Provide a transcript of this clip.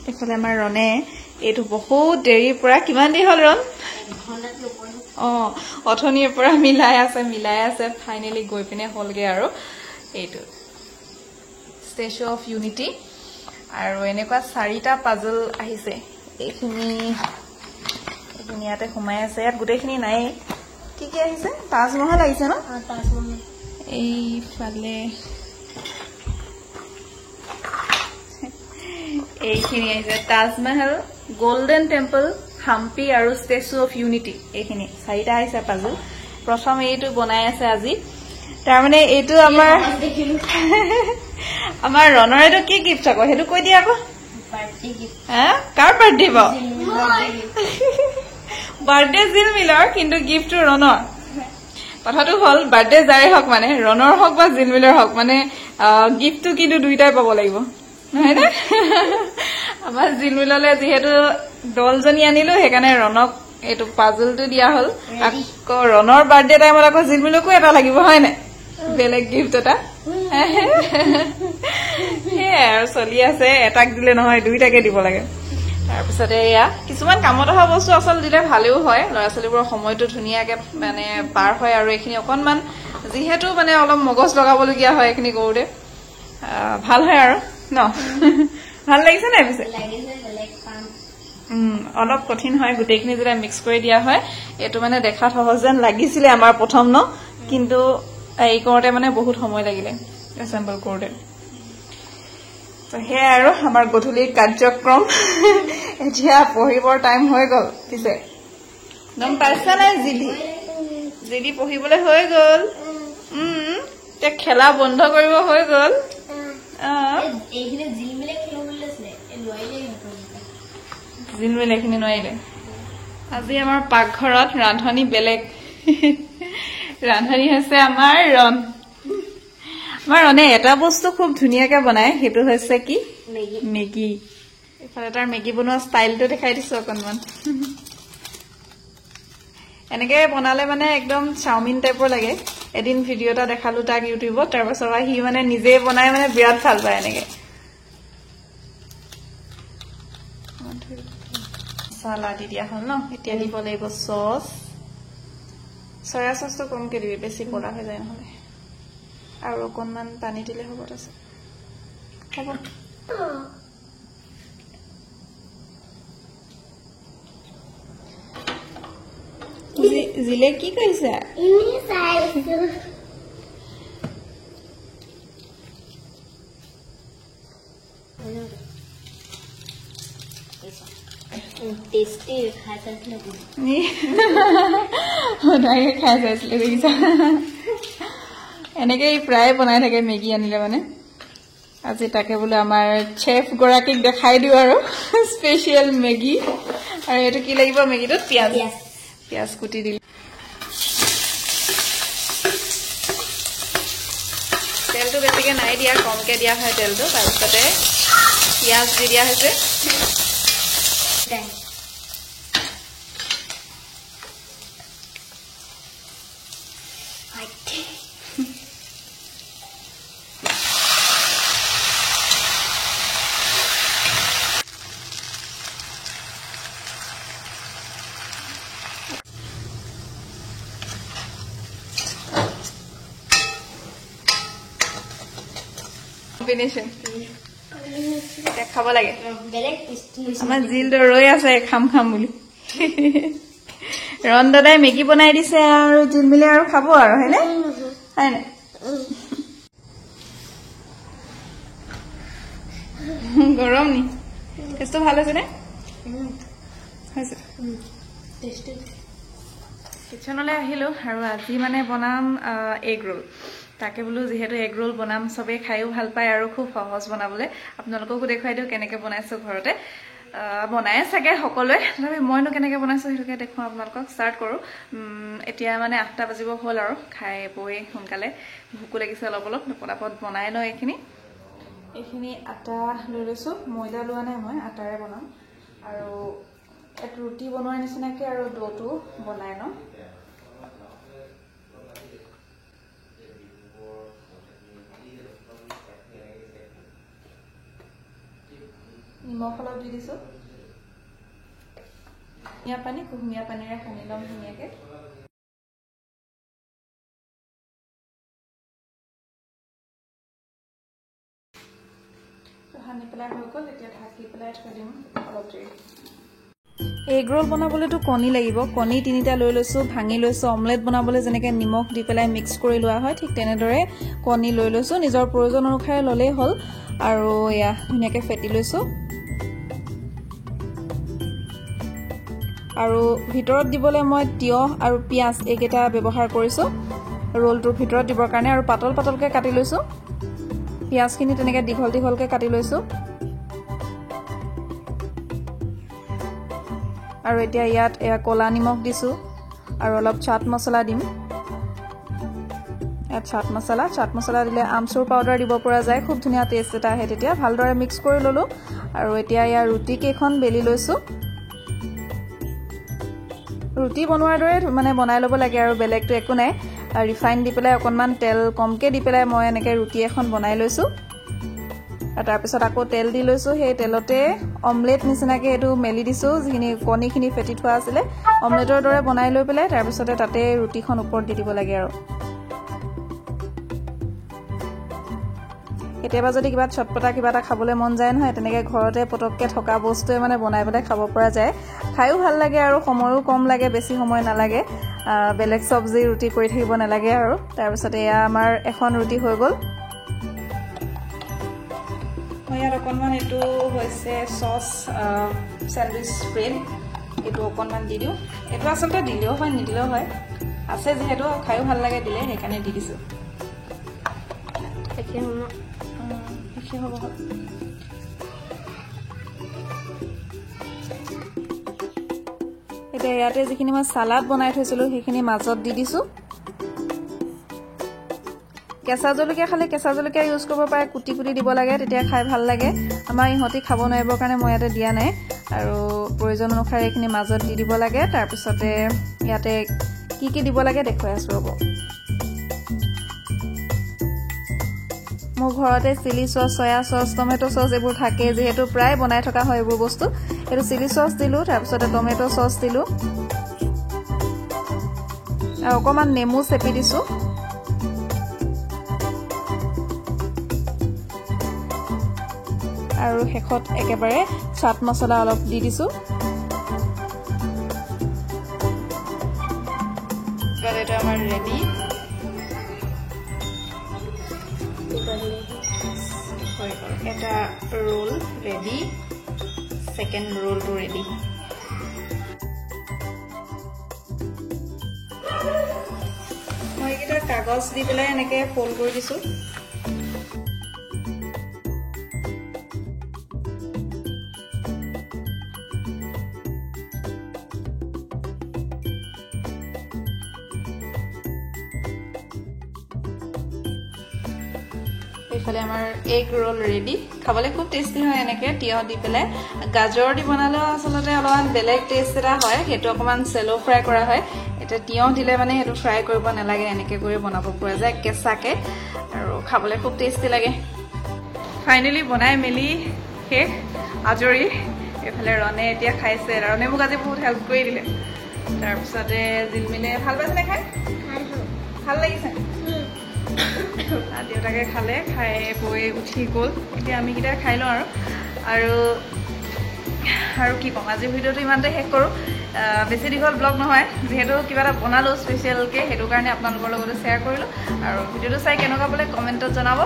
এইফালে আমাৰ ৰণে এইটো বহুত দেৰিৰ পৰা কিমান দেৰি হ'ল ৰণ অথনিৰ পৰা মিলাই আছে ফাইনেলি গৈ পিনে হ'লগে আৰু এইটো ষ্টেচু অফ ইউনিটি আৰু এনেকুৱা 4টা পাজল আহিছে এইখিনি ইয়াতে সোমাই আছে ইয়াত গোটেইখিনি নাই কি কি আহিছে তাজমহল আহিছে ন তাজমহল এইফালে এইখিনি আহিছে তাজমহল গোল্ডেন টেম্পল হাম্পি আৰু ষ্টেচু অফ ইউনিটি এইখিনি 4টা আহিছে পাজল প্ৰথম এইটো বনাই আছে আজি তাৰমানে এইটো আমাৰ ৰণৰ এইটো কি গিফ্ট আকৌ সেইটো কৈ দিয়া আকৌ কাৰ বাৰ্থডে বাৰ্থডে জিলমিলৰ কিন্তু গিফ্টটো ৰণৰ কথাটো হ'ল বাৰ্থডে যাৰে হওক মানে ৰণৰ হওক বা জিলমিলৰ হওক মানে গিফ্টটো কিন্তু দুইটাই পাব লাগিব নহয় নে আমাৰ জিলমিললে যিহেতু ডলজনী আনিলো সেইকাৰণে ৰণক এইটো পাজলটো দিয়া হ'ল আকৌ ৰণৰ বাৰ্থডে টাইমত আকৌ জিলমিলকো এটা লাগিব হয় নাই বেলেগ গিফ্ট এটা সেয়াই আৰু চলি আছে এটাক দিলে নহয় দুইটাকে দিব লাগে তাৰপিছতে এয়া কিছুমান কামত অহা বস্তু আচল দিলে ভালেও হয় ল'ৰা ছোৱালীবোৰৰ সময়টো ধুনীয়াকে মানে পাৰ হয় আৰু এইখিনি অকণমান যিহেতু মানে অলপ মগজ লগাবলগীয়া হয় এইখিনি কৰোঁতে ভাল হয় আৰু ন ভাল লাগিছে নাই পিছে অলপ কঠিন হয় গোটেইখিনি যেতিয়া মিক্স কৰি দিয়া হয় এইটো মানে দেখাত সহজ যেন লাগিছিলে আমাৰ প্ৰথম ন কিন্তু এই কৰোঁতে মানে বহুত সময় লাগিলে এছেম্বল কৰোঁতে সেয়াই আৰু আমাৰ গধূলি কাৰ্যক্ৰম এতিয়া পঢ়িবৰ টাইম হৈ গ'ল পিছে গম পাইছা নাই জিলি পঢ়িবলৈ হৈ গ'ল এতিয়া খেলা বন্ধ কৰিব হৈ গ'ল জিলমিল এইখিনি নোৱাৰিলে আজি আমাৰ পাকঘৰত ৰান্ধনি বেলেগ ৰান্ধনি হৈছে আমাৰ ৰনে এটা বস্তু খুব ধুনীয়াকে বনায় সেইটো হৈছে কি মেগী এইফালে তাৰ মেগী বনোৱা ষ্টাইলটো দেখাই দিছো অকণমান এনেকে বনালে মানে একদম চাওমিন টাইপৰ লাগে এদিন ভিডিঅ' এটা দেখালো তাক ইউটিউবত তাৰপাছত সি মানে নিজে বনাই মানে বিৰাট ভাল পায় এনেকে মছলা দি দিয়া হ'ল ন এতিয়া দিব লাগিব চচ চয়া চচটো কমকে দিবি বেছি ক'লা হৈ যায় নহ'লে আৰু অকণমান পানী দিলে হ'ব তাৰপিছত হ'ব জিলে কি কৰিছে সদায়ে খাই চাইছিলে দেখিছা এনেকেই প্ৰায় বনাই থাকে মেগী আনিলে মানে আজি তাকে বোলে আমাৰ চেফ গৰাকীক দেখাই দিওঁ আৰু স্পেচিয়েল মেগী আৰু এইটো কি লাগিব মেগীটোত পিঁয়াজ কুটি দিলে তেলটো বেছিকে নাই দিয়া কমকে দিয়া হয় তেলটো তাৰপিছতে পিঁয়াজ দি দিয়া হৈছে কম্বিনেশ্যন খাব লাগে আমাৰ জিলটো ৰৈ আছে খাম বুলি ৰণ দাদাই মেগী বনাই দিছে আৰু জিলমিলে আৰু খাব আৰু হয়নে হয় নাই গৰম নি টেষ্টটো ভাল হৈছে নে কিচেনলৈ আহিলো আৰু আজি মানে বনাম এগ ৰোল তাকে বোলো যিহেতু এগ ৰোল বনাম চবেই খায়ো ভাল পায় আৰু খুব সহজ বনাবলৈ আপোনালোককো দেখুৱাই দিওঁ কেনেকৈ বনাইছোঁ ঘৰতে বনাই চাগে সকলোৱে তথাপি মইনো কেনেকৈ বনাইছোঁ সেইটোকে দেখুৱাওঁ আপোনালোকক ষ্টাৰ্ট কৰোঁ এতিয়া মানে 8টা বাজিব হ'ল আৰু খাই বৈ সোনকালে ভোকো লাগিছে অলপ পটাপট বনাই লওঁ এইখিনি আটা লৈ লৈছোঁ ময়দা লোৱা নাই মই আটাৰে বনাম আৰু ইয়াত ৰুটি বনোৱাৰ নিচিনাকৈ আৰু ড'টো বনাই লওঁ নিমখ অলপ দি দিছোঁ কুহুমীয়া পানীৰে সানি ল'ম ধুনীয়াকৈ সানি পেলাই হৈ গ'ল এতিয়া ঢাকি পেলাই থৈ দিম অলপ দেৰি এগ ৰোল বনাবলৈতো কণী লাগিব কণী 3টা লৈ লৈছোঁ ভাঙি লৈছোঁ অমলেট বনাবলৈ যেনেকৈ নিমখ দি পেলাই মিক্স কৰি লোৱা হয় ঠিক তেনেদৰে কণী লৈ লৈছোঁ নিজৰ প্ৰয়োজন অনুসাৰে ল'লেই হ'ল আৰু এয়া ধুনীয়াকৈ ফেটি লৈছোঁ আৰু ভিতৰত দিবলৈ মই তিয়হ আৰু পিঁয়াজ এইকেইটা ব্যৱহাৰ কৰিছোঁ ৰোলটোৰ ভিতৰত দিবৰ কাৰণে আৰু পাতল পাতলকৈ কাটি লৈছোঁ পিঁয়াজখিনি তেনেকৈ দীঘল দীঘলকৈ কাটি লৈছোঁ আৰু এতিয়া ইয়াত ক'লা নিমখ দিছোঁ আৰু অলপ চাট মছলা দিম ইয়াত চাট মছলা দিলে আমচুৰ পাউডাৰ দিব পৰা যায় খুব ধুনীয়া টেষ্ট এটা আহে তেতিয়া ভালদৰে মিক্স কৰি ল'লোঁ আৰু এতিয়া ইয়াৰ ৰুটি কেইখন বেলি লৈছোঁ ৰুটি বনোৱাৰ দৰে মানে বনাই ল'ব লাগে আৰু বেলেগটো একো নাই ৰিফাইন দি পেলাই অকণমান তেল কমকৈ দি পেলাই মই এনেকৈ ৰুটি এখন বনাই লৈছোঁ আৰু তাৰপিছত আকৌ তেল দি লৈছোঁ সেই তেলতে অমলেট নিচিনাকৈ এইটো মেলি দিছোঁ যিখিনি কণীখিনি ফেটি থোৱা আছিলে অমলেটৰ দৰে বনাই লৈ পেলাই তাৰপিছতে তাতে ৰুটিখন ওপৰত দি দিব লাগে আৰু কেতিয়াবা যদি কিবা চটপটা কিবা এটা খাবলৈ মন যায় নহয় তেনেকৈ ঘৰতে পটককৈ থকা বস্তুৱে মানে বনাই পেলাই খাব পৰা যায় খায়ো ভাল লাগে আৰু সময়ো কম লাগে বেছি সময় নালাগে বেলেগ চব্জি ৰুটি কৰি থাকিব নালাগে আৰু তাৰপিছতে এয়া আমাৰ এখন ৰুটি হৈ গ'ল মই ইয়াত অকণমান এইটো হৈছে চচ চেণ্ডউইচ স্প্ৰেড এইটো অকণমান দি দিওঁ এইটো আচলতে দিলেও হয় নিদিলেও হয় আছে যিহেতু খায়ো ভাল লাগে দিলে সেইকাৰণে দি দিছোঁ হ'ব এতিয়া ইয়াতে যিখিনি মই চালাড বনাই থৈছিলোঁ সেইখিনি মাজত দি দিছোঁ কেঁচা জলকীয়া খালে কেঁচা জলকীয়া ইউজ কৰিব পাৰে কুটি কুটি দিব লাগে তেতিয়া খাই ভাল লাগে আমাৰ ইহঁতি খাব নোৱাৰিবৰ কাৰণে মই ইয়াতে দিয়া নাই আৰু প্ৰয়োজন অনুসাৰে এইখিনি মাজত দি দিব লাগে তাৰপিছতে ইয়াতে কি দিব লাগে দেখুৱাই আছোঁ ৰ'ব মোৰ ঘৰতে চিলি চচ সয়া চচ টমেটো চচ এইবোৰ থাকে যিহেতু প্ৰায় বনাই থকা হয় এইবোৰ বস্তু এইটো চিলি চচ দিলোঁ তাৰপিছতে টমেটো চচ দিলোঁ আৰু অকণমান নেমু চেপি দিছোঁ আৰু শেষত একেবাৰে চাট মছলা অলপ দি দিছোঁ এইটো আমাৰ ৰেডি এটা ৰোল ৰেডি সেকেন্ড ৰোলটো ৰেডি মই এইকেইটা কাগজ দি পেলাই এনেকৈ ফোল্ড কৰি দিছোঁ এইফালে আমাৰ এগ ৰোল ৰেডি খাবলৈ খুব টেষ্টি হয় এনেকৈ তিয়হ দি পেলাই গাজৰ দি বনালেও আচলতে অলপমান বেলেগ টেষ্ট এটা হয় সেইটো অকণমান চেলো ফ্ৰাই কৰা হয় এতিয়া তিয়হ দিলে মানে সেইটো ফ্ৰাই কৰিব নালাগে এনেকৈ কৰি বনাব পৰা যায় কেঁচাকৈ আৰু খাবলৈ খুব টেষ্টি লাগে ফাইনেলি বনাই মেলি শেষ আজৰি এইফালে ৰণে এতিয়া খাইছে ৰণে মোক আজি বহুত হেল্প কৰি দিলে তাৰপিছতে জিলমিলে ভাল পাইছেনে খাই ভাল লাগিছে দেউতাকে খালে খাই বৈ উঠি গ'ল এতিয়া আমি কেইটা খাই লওঁ আৰু কি ক'ম আজি ভিডিঅ'টো ইমানতে শেষ কৰোঁ বেছি দীঘল ব্লগ নহয় যিহেতু কিবা এটা বনালোঁ স্পেচিয়েলকৈ সেইটো কাৰণে আপোনালোকৰ লগতো শ্বেয়াৰ কৰিলোঁ আৰু ভিডিঅ'টো চাই কেনেকুৱা বোলে কমেণ্টত জনাব